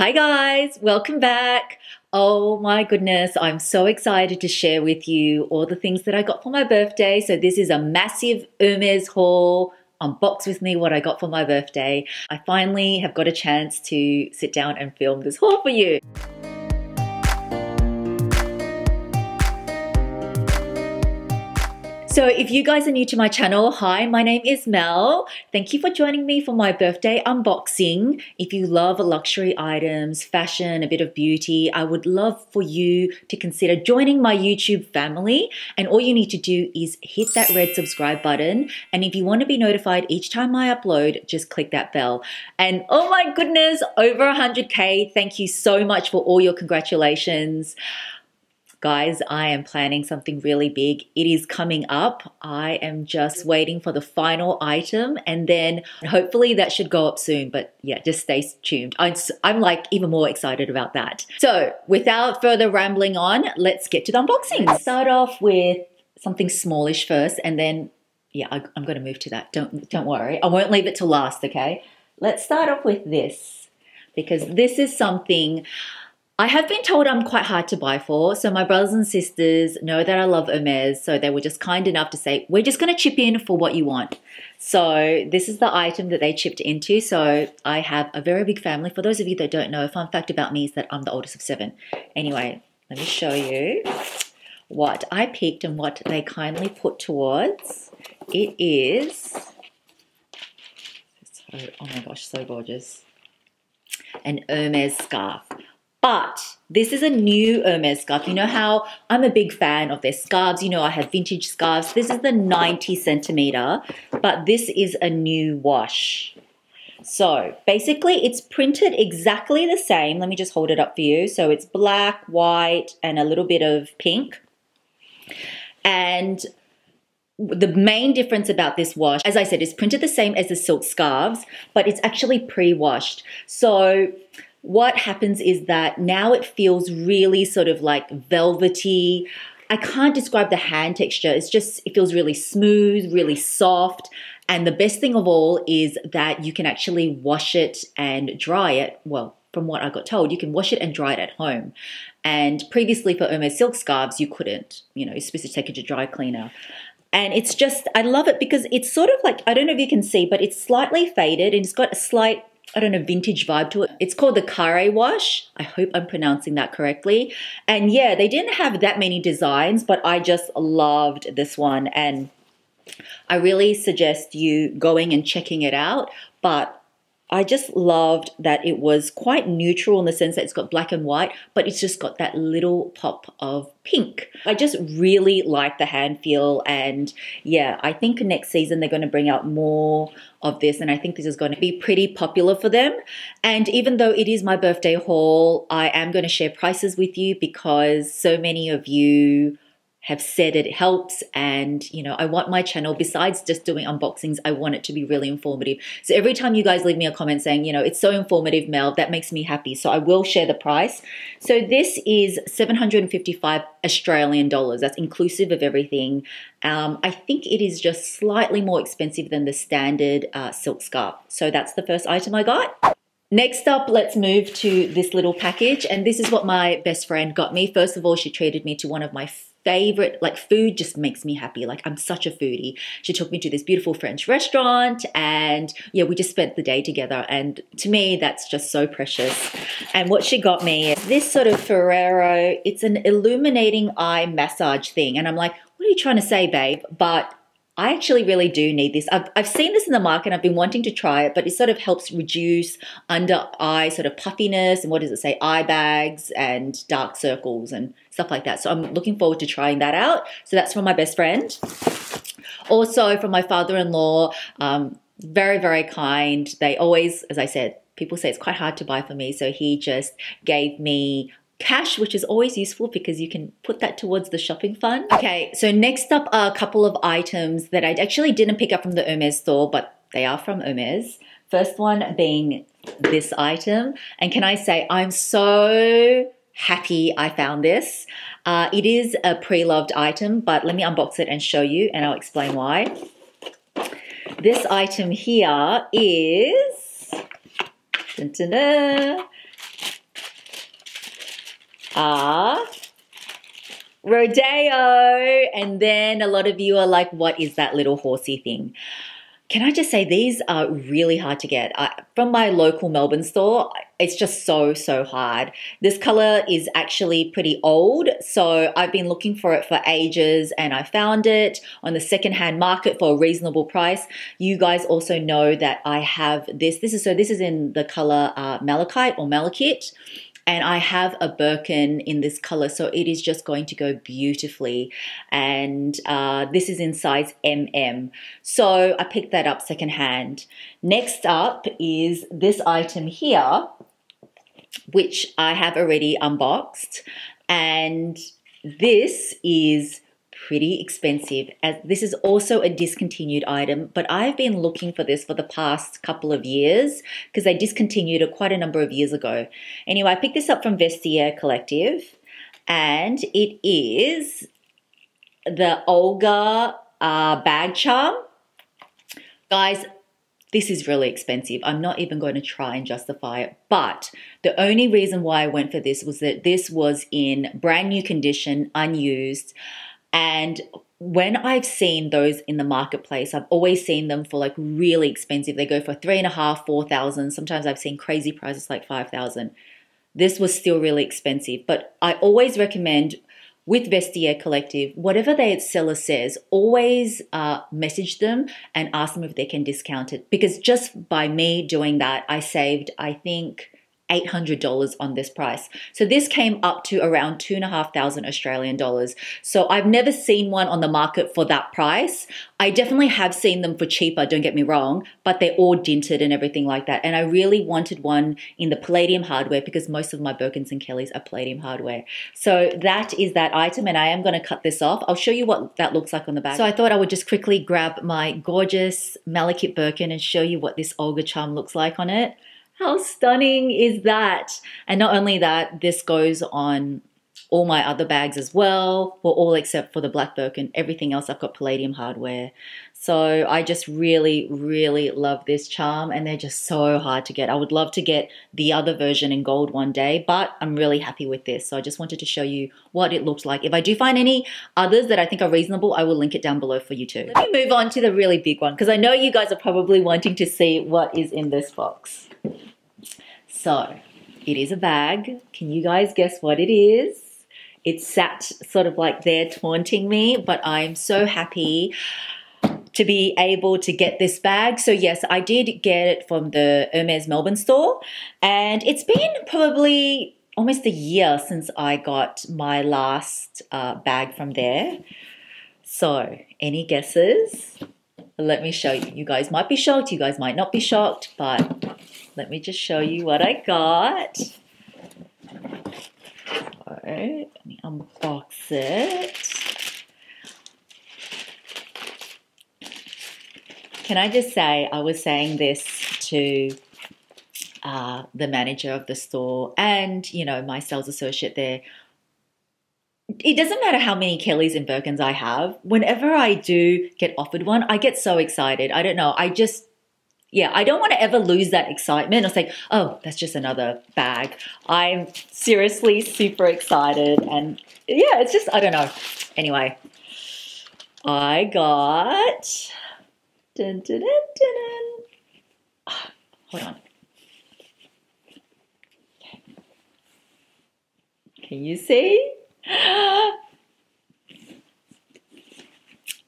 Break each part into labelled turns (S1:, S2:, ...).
S1: Hi guys, welcome back. Oh my goodness, I'm so excited to share with you all the things that I got for my birthday. So this is a massive HERMES haul. Unbox with me what I got for my birthday. I finally have got a chance to sit down and film this haul for you. So if you guys are new to my channel, hi, my name is Mel. Thank you for joining me for my birthday unboxing. If you love luxury items, fashion, a bit of beauty, I would love for you to consider joining my YouTube family. And all you need to do is hit that red subscribe button. And if you want to be notified each time I upload, just click that bell. And oh my goodness, over 100K. Thank you so much for all your congratulations. Guys, I am planning something really big. It is coming up. I am just waiting for the final item and then hopefully that should go up soon. But yeah, just stay tuned. I'm like even more excited about that. So without further rambling on, let's get to the unboxing. Let's start off with something smallish first and then, yeah, I'm going to move to that. Don't worry. I won't leave it till last, okay? Let's start off with this because this is something I have been told I'm quite hard to buy for. So my brothers and sisters know that I love HERMES. So they were just kind enough to say, we're just going to chip in for what you want. So this is the item that they chipped into. So I have a very big family. For those of you that don't know, a fun fact about me is that I'm the oldest of 7. Anyway, let me show you what I picked and what they kindly put towards. It is, oh my gosh, so gorgeous. An HERMES scarf. But this is a new HERMES scarf. You know how I'm a big fan of their scarves. You know, I have vintage scarves. This is the 90 centimeter, but this is a new wash. So basically it's printed exactly the same. Let me just hold it up for you. So it's black, white, and a little bit of pink. And the main difference about this wash, as I said, is printed the same as the silk scarves, but it's actually pre-washed. So what happens is that now it feels really sort of like velvety. I can't describe the hand texture. It feels really smooth, really soft. And the best thing of all is that you can actually wash it and dry it. Well, from what I got told, you can wash it and dry it at home. And previously for HERMES silk scarves, you couldn't. You know, you're supposed to take it to dry cleaner. And it's just, I love it because it's sort of like, I don't know if you can see, but it's slightly faded and it's got a slight, I don't know, vintage vibe to it. It's called the Carré wash. I hope I'm pronouncing that correctly. And yeah, they didn't have that many designs, but I just loved this one. And I really suggest you going and checking it out. But I just loved that it was quite neutral in the sense that it's got black and white, but it's just got that little pop of pink. I just really like the hand feel, and yeah, I think next season they're going to bring out more of this, and I think this is going to be pretty popular for them. And even though it is my birthday haul, I am going to share prices with you because so many of you have said it helps, and you know, I want my channel, besides just doing unboxings, I want it to be really informative. So every time you guys leave me a comment saying, you know, it's so informative, Mel, that makes me happy. So I will share the price. So this is 755 Australian dollars. That's inclusive of everything. I think it is just slightly more expensive than the standard silk scarf. So that's the first item I got. Next up, let's move to this little package. And this is what my best friend got me. First of all, she treated me to one of my favorite, like, food just makes me happy. Like, I'm such a foodie. She took me to this beautiful French restaurant and yeah, we just spent the day together. And to me, that's just so precious. And what she got me is this sort of Ferrero, it's an illuminating eye massage thing. And I'm like, what are you trying to say, babe? But I actually really do need this. I've seen this in the market. I've been wanting to try it, but it sort of helps reduce under eye sort of puffiness and what does it say, eye bags and dark circles and stuff like that. So I'm looking forward to trying that out. So that's from my best friend. Also from my father-in-law, very, very kind. They always, as I said, people say it's quite hard to buy for me. So he just gave me cash, which is always useful because you can put that towards the shopping fund. Okay, so next up are a couple of items that I actually didn't pick up from the HERMES store, but they are from HERMES. First one being this item. And can I say, I'm so happy I found this. It is a pre-loved item, but let me unbox it and show you, and I'll explain why. This item here is, dun, dun, dun, are Rodeo. And then a lot of you are like, what is that little horsey thing? Can I just say these are really hard to get. From my local Melbourne store, it's just so hard. This color is actually pretty old, so I've been looking for it for ages and I found it on the secondhand market for a reasonable price. You guys also know that I have this. This is in the color Malachite or Malachite. And I have a Birkin in this color, so it is just going to go beautifully. And this is in size MM. So I picked that up secondhand. Next up is this item here, which I have already unboxed. And this is pretty expensive, as this is also a discontinued item, but I've been looking for this for the past couple of years because they discontinued it quite a number of years ago. Anyway, I picked this up from Vestiaire Collective, and it is the Olga Bag Charm. Guys, this is really expensive. I'm not even going to try and justify it, but the only reason why I went for this was that this was in brand new condition, unused. And when I've seen those in the marketplace, I've always seen them for like really expensive. They go for $3,500, $4,000. Sometimes I've seen crazy prices like $5,000. This was still really expensive, but I always recommend with Vestiaire Collective, whatever their seller says, always message them and ask them if they can discount it. Because just by me doing that, I saved, I think, $800 on this price. So this came up to around 2,500 Australian dollars. So I've never seen one on the market for that price. I definitely have seen them for cheaper, don't get me wrong, but they're all dinted and everything like that. And I really wanted one in the palladium hardware because most of my Birkins and Kellys are palladium hardware. So that is that item, and I am going to cut this off. I'll show you what that looks like on the back. So I thought I would just quickly grab my gorgeous Malachite Birkin and show you what this Olga charm looks like on it. How stunning is that? And not only that, this goes on all my other bags as well, well, all except for the black Birkin. Everything else I've got palladium hardware. So I just really love this charm, and they're just so hard to get. I would love to get the other version in gold one day, but I'm really happy with this. So I just wanted to show you what it looks like. If I do find any others that I think are reasonable, I will link it down below for you too. Let me move on to the really big one, because I know you guys are probably wanting to see what is in this box. So it is a bag. Can you guys guess what it is? It sat sort of like there taunting me, but I'm so happy to be able to get this bag. So yes, I did get it from the HERMES Melbourne store, and it's been probably almost a year since I got my last bag from there. So any guesses? Let me show you. You guys might be shocked, you guys might not be shocked, but let me just show you what I got. So, let me unbox it. Can I just say, I was saying this to the manager of the store and, you know, my sales associate there. It doesn't matter how many Kellys and Birkins I have. Whenever I do get offered one, I get so excited. I don't know. I don't want to ever lose that excitement or say, oh, that's just another bag. I'm seriously super excited. And yeah, it's just, I don't know. Anyway, I got, dun, dun, dun, dun, dun. Oh, hold on. Can you see?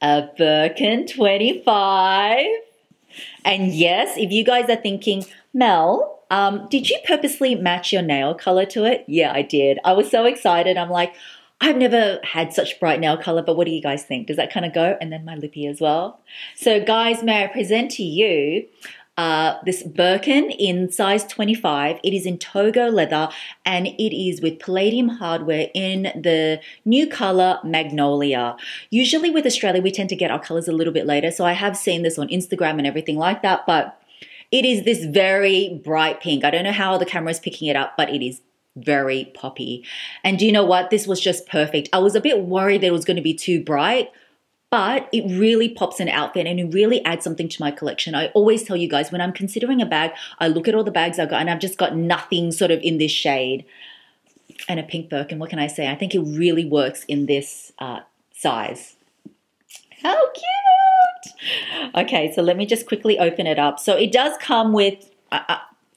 S1: A Birkin 25. And yes, if you guys are thinking, Mel, did you purposely match your nail color to it? Yeah, I did. I was so excited. I'm like, I've never had such bright nail color, but what do you guys think? Does that kind of go? And then my lippy as well. So guys, may I present to you this Birkin in size 25. It is in Togo leather, and it is with palladium hardware in the new color Magnolia. Usually with Australia, we tend to get our colors a little bit later. So I have seen this on Instagram and everything like that, but it is this very bright pink. I don't know how the camera is picking it up, but it is very poppy. And do you know what? This was just perfect. I was a bit worried that it was going to be too bright, but it really pops an outfit and it really adds something to my collection. I always tell you guys, when I'm considering a bag, I look at all the bags I've got and I've just got nothing sort of in this shade. and a pink Birkin. What can I say? I think it really works in this size. How cute! Okay, so let me just quickly open it up. So it does come with,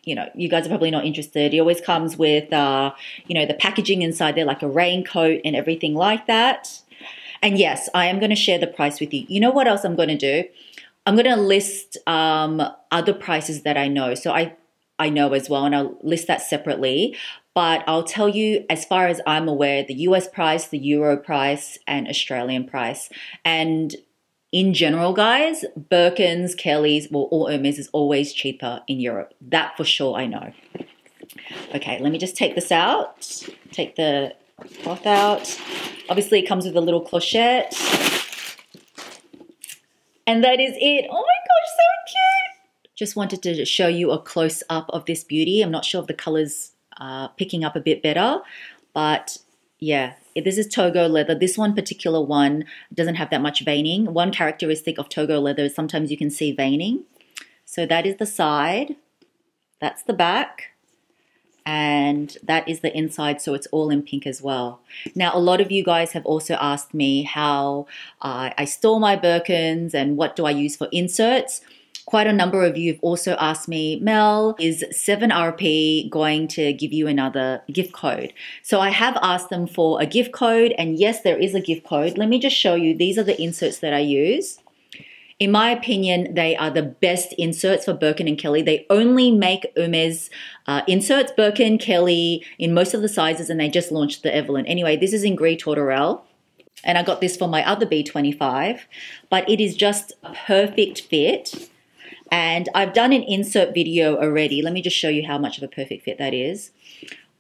S1: you know, you guys are probably not interested. It always comes with, you know, the packaging inside there, like a raincoat and everything like that. And yes, I am going to share the price with you. You know what else I'm going to do? I'm going to list other prices that I know. So I know as well, and I'll list that separately. But I'll tell you, as far as I'm aware, the US price, the Euro price, and Australian price. And in general, guys, Birkins, Kellys, well, or Hermes is always cheaper in Europe. That for sure I know. Okay, let me just take this out. Take the cloth out. Obviously, it comes with a little clochette. And that is it. Oh my gosh, so cute. Just wanted to show you a close-up of this beauty. I'm not sure if the color's picking up a bit better, but yeah, this is Togo leather. This one particular one doesn't have that much veining. One characteristic of Togo leather is sometimes you can see veining. So that is the side, that's the back, and that is the inside, so it's all in pink as well. Now, a lot of you guys have also asked me how I store my Birkins and what do I use for inserts. Quite a number of you have also asked me, Mel, is 7RP going to give you another gift code? So I have asked them for a gift code, and yes, there is a gift code. Let me just show you. These are the inserts that I use. In my opinion, they are the best inserts for Birkin and Kelly. They only make Hermes inserts, Birkin, Kelly, in most of the sizes, and they just launched the Evelyne. Anyway, this is in Gris Tourterelle. And I got this for my other B25, but it is just a perfect fit. And I've done an insert video already. Let me just show you how much of a perfect fit that is.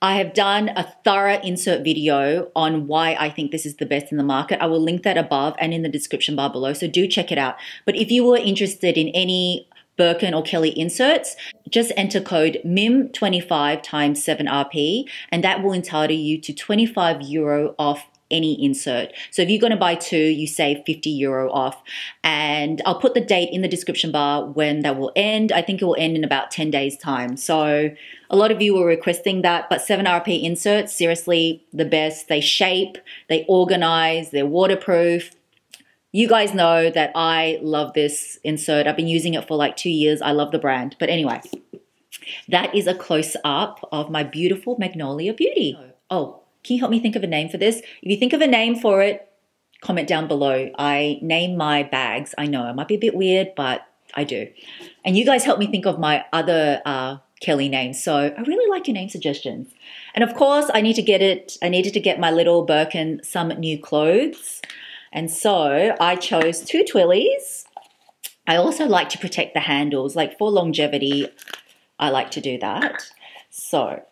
S1: I have done a thorough insert video on why I think this is the best in the market. I will link that above and in the description bar below, so do check it out. But if you were interested in any Birkin or Kelly inserts, just enter code MIM25 times 7RP, and that will entitle you to €25 off any insert. So if you're going to buy two, you save €50 off. And I'll put the date in the description bar when that will end. I think it will end in about 10 days time. So a lot of you were requesting that, but 7RP inserts, seriously, the best. They shape, they organize, they're waterproof. You guys know that I love this insert. I've been using it for like 2 years. I love the brand. But anyway, that is a close up of my beautiful Magnolia Beauty. Oh, can you help me think of a name for this? If you think of a name for it, comment down below. I name my bags. I know it might be a bit weird, but I do. And you guys help me think of my other Kelly names. So I really like your name suggestions. And of course, I needed to get my little Birkin some new clothes. And so I chose two Twillies. I also like to protect the handles, like for longevity, I like to do that. So,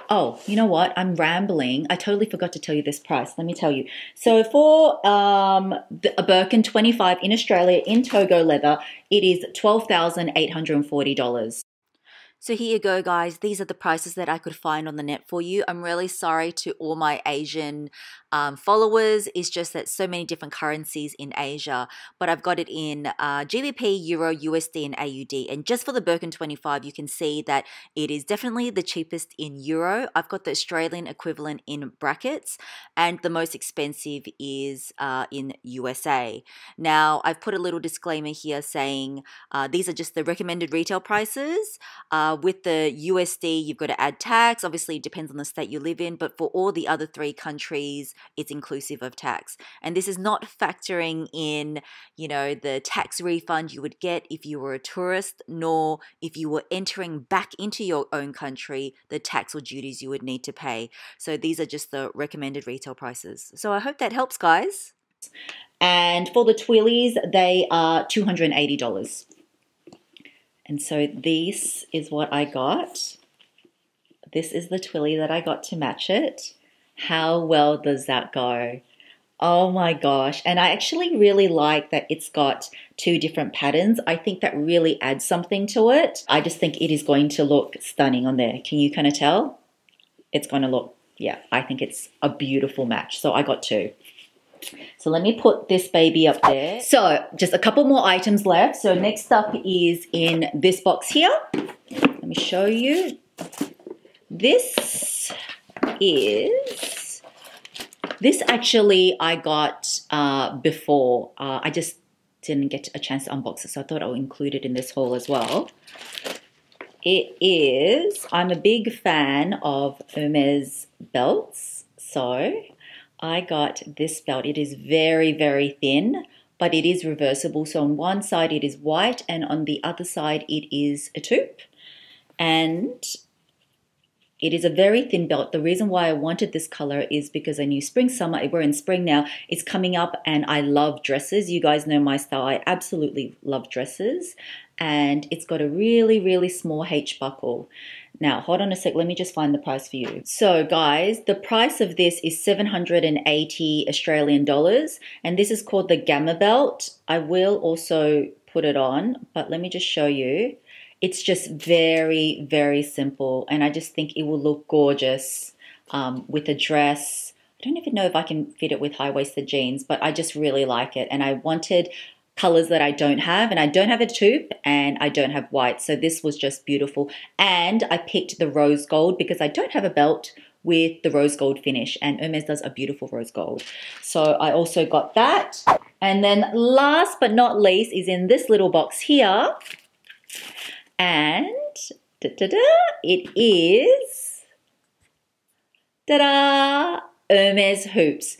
S1: oh, you know what? I'm rambling. I totally forgot to tell you this price. Let me tell you. So for a Birkin 25 in Australia in Togo leather, it is $12,840. So here you go, guys. These are the prices that I could find on the net for you. I'm really sorry to all my Asian followers. It's just that so many different currencies in Asia, but I've got it in GBP, Euro, USD, and AUD. And just for the Birkin 25, you can see that it is definitely the cheapest in Euro. I've got the Australian equivalent in brackets, and the most expensive is in USA. Now, I've put a little disclaimer here saying these are just the recommended retail prices. With the USD, you've got to add tax. Obviously, it depends on the state you live in, but for all the other three countries, it's inclusive of tax. And this is not factoring in, you know, the tax refund you would get if you were a tourist, nor if you were entering back into your own country, the tax or duties you would need to pay. So these are just the recommended retail prices. So I hope that helps, guys. And for the Twillies, they are $280. And so this is what I got. This is the Twilly that I got to match it. How well does that go? Oh my gosh. And I actually really like that it's got two different patterns. I think that really adds something to it. I just think it is going to look stunning on there. Can you kind of tell? It's going to look, yeah, I think it's a beautiful match. So I got two. So let me put this baby up there. So just a couple more items left. So next up is in this box here. Let me show you. This is, this actually I got before. I just didn't get a chance to unbox it, so I thought I'll include it in this haul as well. It is, I'm a big fan of Hermes belts, so I got this belt. It is very, very thin, but it is reversible. So on one side it is white and on the other side it is a taupe. And it is a very thin belt. The reason why I wanted this color is because I knew spring, summer, we're in spring now, it's coming up and I love dresses. You guys know my style. I absolutely love dresses. And it's got a really, really small H buckle. Now, hold on a sec. Let me just find the price for you. So guys, the price of this is 780 Australian dollars. And this is called the Gamma belt. I will also put it on, but let me just show you. It's just very, very simple. And I just think it will look gorgeous with a dress. I don't even know if I can fit it with high-waisted jeans, but I just really like it. And I wanted colors that I don't have. And I don't have a taupe and I don't have white. So this was just beautiful. And I picked the rose gold because I don't have a belt with the rose gold finish. And Hermes does a beautiful rose gold. So I also got that. And then last but not least is in this little box here. And it is, Hermes hoops.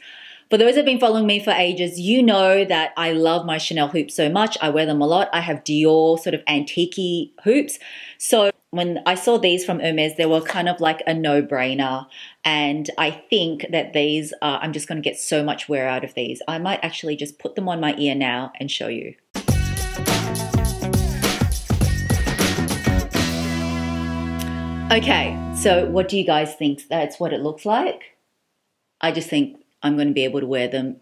S1: For those who have been following me for ages, you know that I love my Chanel hoops so much. I wear them a lot. I have Dior sort of antique hoops. So when I saw these from Hermes, they were kind of like a no-brainer. And I think that these, I'm just going to get so much wear out of these. I might actually just put them on my ear now and show you. Okay, so what do you guys think? That's what it looks like. I just think I'm going to be able to wear them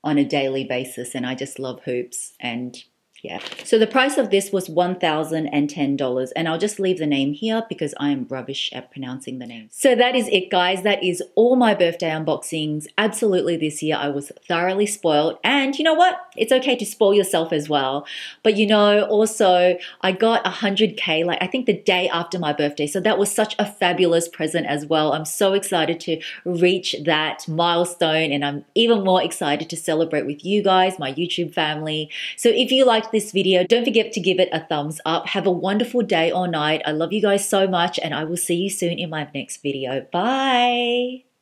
S1: on a daily basis, and I just love hoops. And yeah, so the price of this was $1,010, and I'll just leave the name here because I am rubbish at pronouncing the name. So that is it, guys. That is all my birthday unboxings. Absolutely, this year I was thoroughly spoiled, and you know what? It's okay to spoil yourself as well. But you know, also I got 100K, like I think the day after my birthday. So that was such a fabulous present as well. I'm so excited to reach that milestone, and I'm even more excited to celebrate with you guys, my YouTube family. So if you liked this video, don't forget to give it a thumbs up. Have a wonderful day or night. I love you guys so much, and I will see you soon in my next video. Bye.